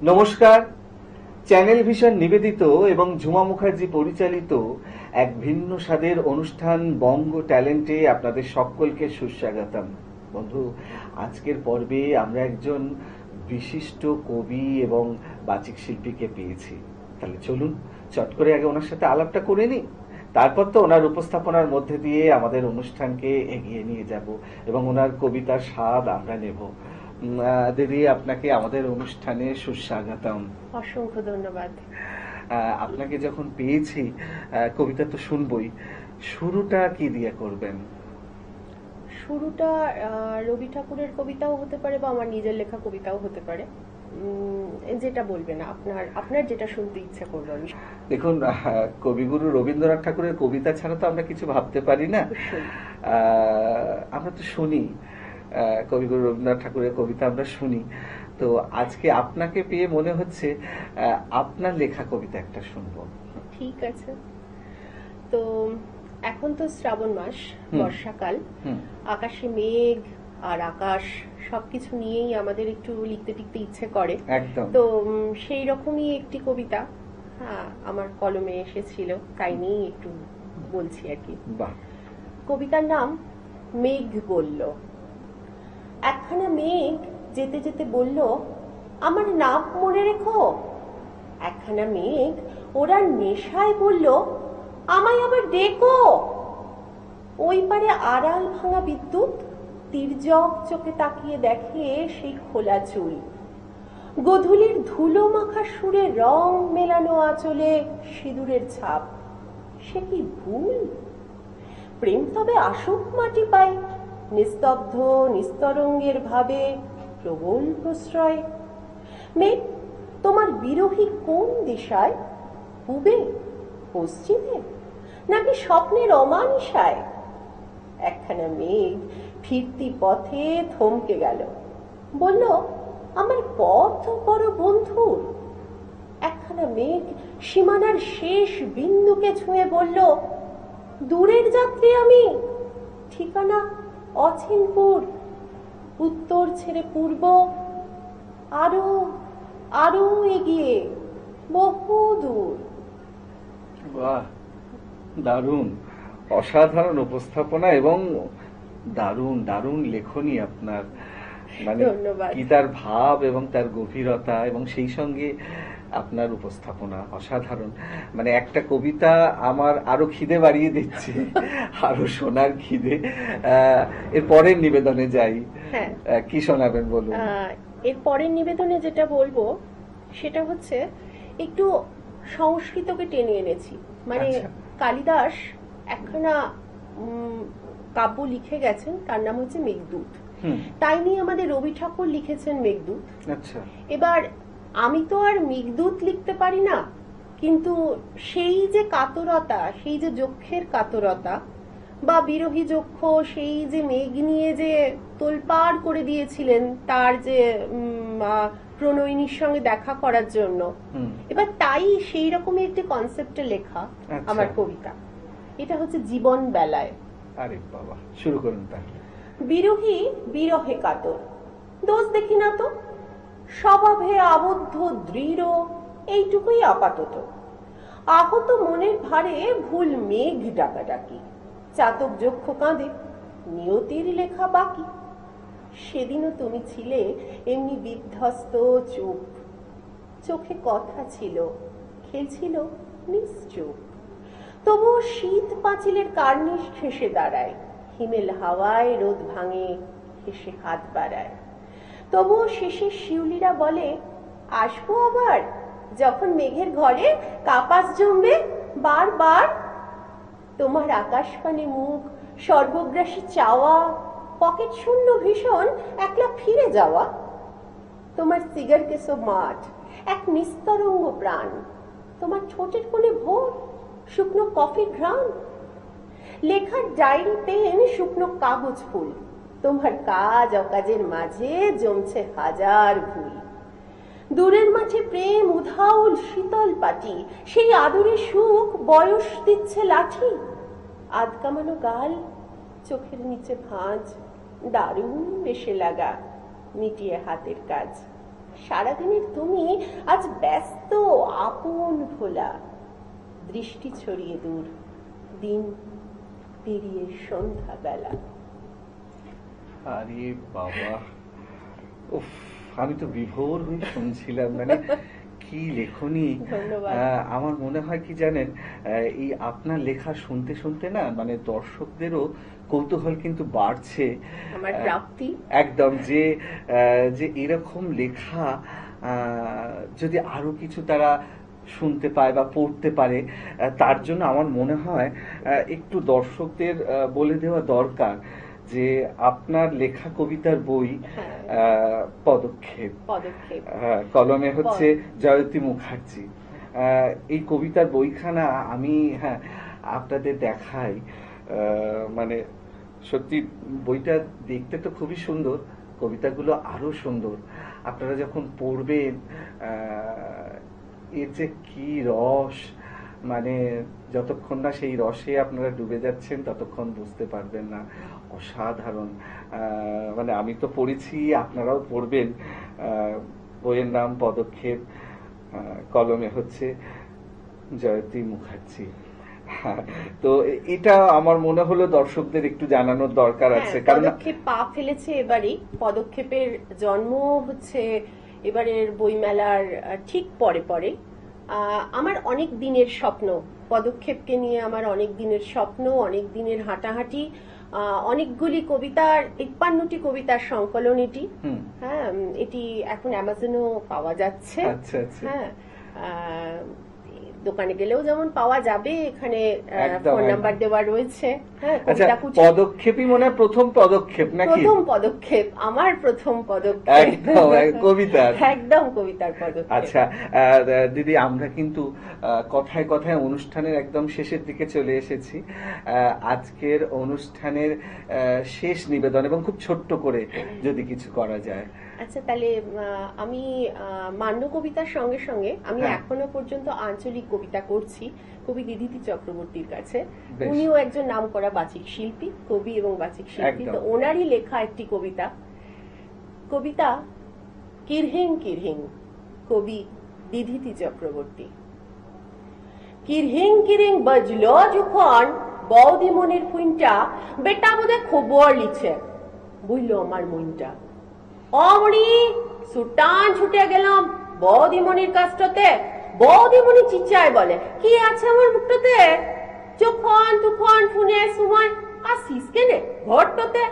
নমস্কার। Channel vision নিবেদিত এবং ঝুমা মুখার্জি পরিচালিত এক ভিন্ন স্বাদের অনুষ্ঠান বঙ্গ ট্যালেন্টে আপনাদের সকলকে সুস্বাগতম। বন্ধু, আজকের পর্বে আমরা একজন বিশিষ্ট কবি এবং বাচিক শিল্পীকে পেয়েছি। তাহলে চলুন চট করে আগে ওনার সাথে আলাপটা করে নিই, তারপর তো ওনার উপস্থাপনার মধ্যে দিয়ে আমাদের অনুষ্ঠানকে এগিয়ে নিয়ে যাব এবং ওনার কবিতার স্বাদ আমরা নেব। দিদি, আপনাকে আমাদের অনুষ্ঠানে সুস্বাগতম। অসংখ্য ধন্যবাদ। আপনাকে যখন পেয়েছি, কবিতা তো শুনবই, শুরুটা কি দিয়ে করবেন? শুরুটা রবি ঠাকুরের কবিতাও হতে পারে বা আমার নিজের লেখা কবিতাও হতে পারে, যেটা বলবেন আপনার যেটা শুনতে ইচ্ছা করবে। দেখুন, কবিগুরু রবীন্দ্রনাথ ঠাকুরের কবিতা ছাড়া তো আমরা কিছু ভাবতে পারি না। আমরা তো শুনি, কবিগুরু রবীন্দ্রনাথ ঠাকুরের কবিতা আমরা শুনি। তো আজকে আপনাকে পেয়ে মনে হচ্ছে আপনার লেখা কবিতা একটা শুনবো। ঠিক আছে। তো এখন তো শ্রাবণ মাস, বর্ষাকাল, আকাশে মেঘ আর আকাশ সবকিছু নিয়েই আমাদের একটু লিখতে টিখতে ইচ্ছে করে। একদম। তো সেই রকমই একটি কবিতা আমার কলমে এসেছিল, তাই নিয়ে একটু বলছি আর কি। বাহ। কবিতার নাম মেঘ বলল। একখানা মেঘ যেতে যেতে বলল, আমার নাম মনে রেখো। একখানা মেঘ ওরা নেশায় বলল, আমায় আবার ডেকো। ওই পারে আড়াল ভাঙা বিদ্যুৎ তির্যক চোখে তাকিয়ে দেখে সেই খোলা চুল, গোধূলির ধুলো মাখা সুরে রং মেলানো আঁচলে সিঁদুরের ছাপ। সে কি ভুল? প্রেম তবে আসুক মাটি পায়, নিস্তব্ধ নিস্তরঙ্গের ভাবে প্রবল প্রশ্রয়। মেঘ, তোমার বিরোহী কোন দিশায়? পূবে, পশ্চিমে, নাকি স্বপ্নের অমানিসায়? একখানা মেঘ ফিরতি পথে থমকে গেল, বলল, আমার পথ বড় বন্ধুর। একখানা মেঘ সীমানার শেষ বিন্দুকে ছুঁয়ে বলল, দূরের যাত্রী আমি, ঠিকানা অচিনপুর। উত্তর ছেড়ে পূর্ব, আরো আরো এগিয়ে, বহু দূর। বাহ, দারুণ, অসাধারণ উপস্থাপনা এবং দারুণ দারুণ লেখনী আপনার। মানে কি তার ভাব এবং তার গভীরতা এবং সেই সঙ্গে আপনার উপস্থাপনা অসাধারণ। মানে একটা কবিতা আমার আরো খিদে বাড়িয়ে দিচ্ছে, আরো শোনার খিদে। এর পরের নিবেদনে যাই। কি শোনাবেন বলুন? এর পরের নিবেদনে যেটা বলবো সেটা হচ্ছে একটু সংস্কৃতকে টেনে এনেছি। মানে কালিদাস একখানা কাব্য লিখে গেছেন, তার নাম হচ্ছে মেঘদূত। তাই নিয়ে আমাদের রবি ঠাকুর লিখেছেন মেঘদূত। আচ্ছা। এবার আমি তো আর মেঘদূত লিখতে পারি না, কিন্তু সেই যে কাতরতা, সেই যে যক্ষের কাতরতা বা বিরোহী যক্ষ, সেই যে মেঘ নিয়ে যে তোলপাড় করে দিয়েছিলেন তার যে প্রণয়িনীর সঙ্গে দেখা করার জন্য, এবার তাই সেই রকমই একটি কনসেপ্টে লেখা আমার কবিতা। এটা হচ্ছে জীবন বেলায়। আরে বাবা, শুরু করুন তাহলে। বিরোহী বিরহে কাতর, দোষ দেখি না তো, স্বভাবে আবদ্ধ দৃঢ়, এইটুকুই আপাতত। আহত মনের ভারে ভুল মেঘ ডাকাডাকি, চাতক যক্ষ কাঁদে, নিয়তির লেখা বাকি। সেদিনও তুমি ছিলে এমনি বিধ্বস্ত চুপ, চোখে কথা ছিল, খেলছিল নিশ্চুপ। তবুও শীত পাঁচিলের কার্নিশ ঘেঁষে দাঁড়ায়, হিমেল হাওয়ায় রোদ ভাঙে, হেসে হাত বাড়ায়। তবুও শেষে শিউলিরা বলে, আসবো আবার যখন মেঘের ঘরে কাপাস জমবে বারবার। তোমার আকাশপানে মুখ, সর্বগ্রাসী চাওয়া, পকেট শূন্য ভীষণ একলা ফিরে যাওয়া। তোমার সিগার কেসো মাঠ, এক নিস্তরঙ্গ প্রাণ, তোমার ঠোঁটের কোণে ভোর, শুকনো কফি ঘ্রাণ। লেখার ডায়েরি পেন, শুকনো কাগজ ফুল, তোমার কাজ অকাজের মাঝে জমছে হাজার ভুল। দূরের মাঠে প্রেম উধাউল শীতল পাটি, সেই আদরে সুখ বয়স দিচ্ছে লাঠি। আধ কামানো গাল, চোখের নিচে ভাঁজ, দারুণ বেশে লাগা, মিটিয়ে হাতের কাজ। সারাদিনের তুমি আজ ব্যস্ত, আপন ভোলা, দৃষ্টি ছড়িয়ে দূর, দিন পেরিয়ে সন্ধ্যা বেলা। আরে বাবা, উফ, আমি তো বিভোর হয়ে শুনছিলাম, মানে কি লেখনী। ধন্যবাদ। আমার মনে হয় কি জানেন, এই আপনার লেখা শুনতে শুনতে না, মানে দর্শকদেরও কৌতূহল কিন্তু বাড়ছে। আমার প্রাপ্তি। একদম, যে যে এরকম লেখা যদি আরো কিছু তারা শুনতে পায় বা পড়তে পারে, তার জন্য আমার মনে হয় একটু দর্শকদের বলে দেওয়া দরকার যে আপনার লেখা কবিতার বই পদক্ষেপ, পদক্ষেপ কলমে হচ্ছে জয়তী মুখার্জি। এই কবিতার বইখানা আমি আপনাদের দেখাই। মানে সত্যি বইটা দেখতে তো খুবই সুন্দর, কবিতাগুলো আরো সুন্দর। আপনারা যখন পড়বেন এর যে কি রস, মানে যতক্ষণ না সেই রসে আপনারা ডুবে যাচ্ছেন ততক্ষণ বুঝতে পারবেন না। অসাধারণ। মানে আমি তো পড়েছি, আপনারাও পড়বেন। বইয়ের নাম পদক্ষেপ, কলমে হচ্ছে জয়তী মুখার্জি। তো এটা আমার মনে হলো দর্শকদের একটু জানানোর দরকার আছে, কারণ পদক্ষেপ পা ফেলেছে এবারই। পদক্ষেপের জন্ম হচ্ছে এবারের বইমেলার ঠিক পরে পরে। আমার অনেক দিনের স্বপ্ন, পদক্ষেপকে নিয়ে আমার অনেক দিনের স্বপ্ন, অনেক দিনের হাঁটাহাঁটি, অনেকগুলি কবিতার ৫১টি কবিতার সংকলন এটি। হ্যাঁ, এটি এখন অ্যামাজনেও পাওয়া যাচ্ছে। আচ্ছা আচ্ছা। হ্যাঁ, দোকানে গেলেও যেমন পাওয়া যাবে, এখানে ফোন নাম্বার দেওয়া রয়েছে। হ্যাঁ, পদক্ষেপই মনে হয় প্রথম পদক্ষেপ নাকি? প্রথম পদক্ষেপ, আমার প্রথম পদক্ষেপ একদম কবিতার, একদম কবিতার পদক্ষেপ। আচ্ছা দিদি, আমরা কিন্তু কথায় কথায় অনুষ্ঠানের একদম শেষের দিকে চলে এসেছি। আজকের অনুষ্ঠানের শেষ নিবেদন এবং খুব ছোট্ট করে যদি কিছু করা যায়। আচ্ছা, তাহলে আমি মান্য কবিতার সঙ্গে সঙ্গে আমি এখনো পর্যন্ত আঞ্চলিক কবিতা করছি কবি দিদিতি চক্রবর্তীর কাছে। উনিও একজন নামকরা বাচিক শিল্পী, কবি এবং বাচিক শিল্পী। তো ওনারই লেখা একটি কবিতা, কবিতা কিরহিং কিরহিং, কবি দিদিতি চক্রবর্তী। কিরহিং কিরিং বাজলো যখন বৌদিমনির ফোনটা, বেটা বোধহয় খবর লিছে, বুঝলো আমার মনটা। অমনি সুটান ছুটে গেলাম বৌদিমনির কাছটাতে। বৌদিমনি চিৎচায় বলে, কি আছে আমার মুখটাতে? যখন তুফান ফোনে সময় আসিস কেনে ঘরটাতে?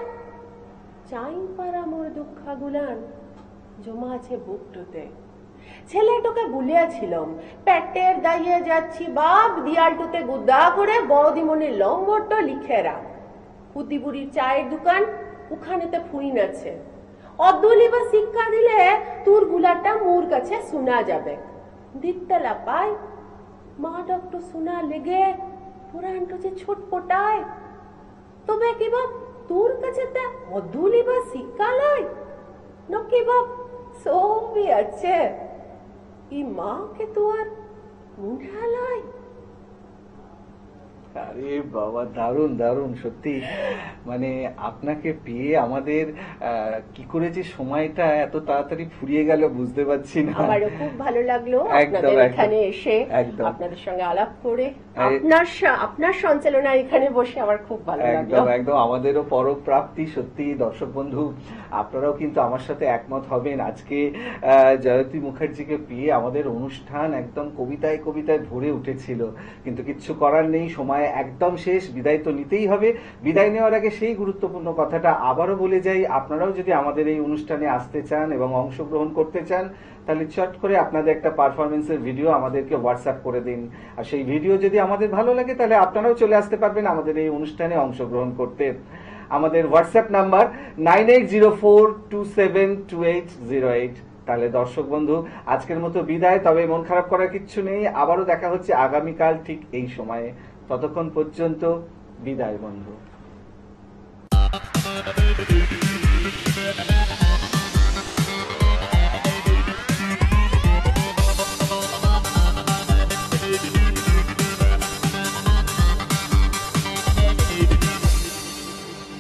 চাই পারা মোর দুঃখাগুলান জমা আছে বুকটাতে। ছেলেটাকে বলিয়াছিলাম, পেটের দাইয়ে যাচ্ছি বাপ, দিয়ালটুতে গুদা করে বৌদিমনির নম্বরটা লিখে রাখ। পুতিবুড়ির চায়ের দোকান, ওখানেতে ফুইন আছে। অদ্দুলি বা শিক্ষা দিলে তোর গুলাটা মোর কাছে শোনা যাবে। দিতলা পাই মা ডক্টর শোনা লেগে পুরানটো যে ছটপটায়। তবে কি বাপ তোর কাছে তা অদ্দুলি বা শিক্ষা লয় নাকি বাপ সবই আছে? ই মাকে তো আর মুন্ডালয়। আরে বাবা, দারুণ দারুণ সত্যি। মানে আপনাকে পেয়ে আমাদের কি করে যে সময়টা এত তাড়াতাড়ি ফুরিয়ে গেল বুঝতে পারছি না। আমারও খুব ভালো লাগলো আপনাদের এখানে এসে, আপনাদের সঙ্গে আলাপ করে, আপনার সঞ্চালনায় এখানে বসে আমার খুব ভালো লাগলো। একদম একদম, আমাদেরও পরম প্রাপ্তি। সত্যি দর্শক বন্ধু, আপনারাও কিন্তু আমার সাথে একমত হবেন। আজকে জয়তী মুখার্জিকে পেয়ে আমাদের অনুষ্ঠান একদম কবিতায় কবিতায় ভরে উঠেছিল, কিন্তু কিচ্ছু করার নেই, সময় একদম শেষ। বিদায় তো নিতেই হবে। বিদায় নেওয়ার আগে সেই গুরুত্বপূর্ণ কথাটা আবারও বলে যাই, আপনারাও যদি আমাদের এই অনুষ্ঠানে আসতে চান এবং অংশগ্রহণ করতে চান, তাহলে চট করে আপনাদের একটা পারফরমেন্সের ভিডিও আমাদেরকে হোয়াটসঅ্যাপ করে দিন। আর সেই ভিডিও যদি আমাদের ভালো লাগে তাহলে আপনারাও চলে আসতে পারবেন আমাদের এই অনুষ্ঠানে অংশগ্রহণ করতে। আমাদের হোয়াটসঅ্যাপ নাম্বার 9804272808। তাহলে দর্শক বন্ধু, আজকের মতো বিদায়। তবে মন খারাপ করার কিচ্ছু নেই, আবারও দেখা হচ্ছে আগামীকাল ঠিক এই সময়ে। ততক্ষণ পর্যন্ত বিদায় বন্ধু।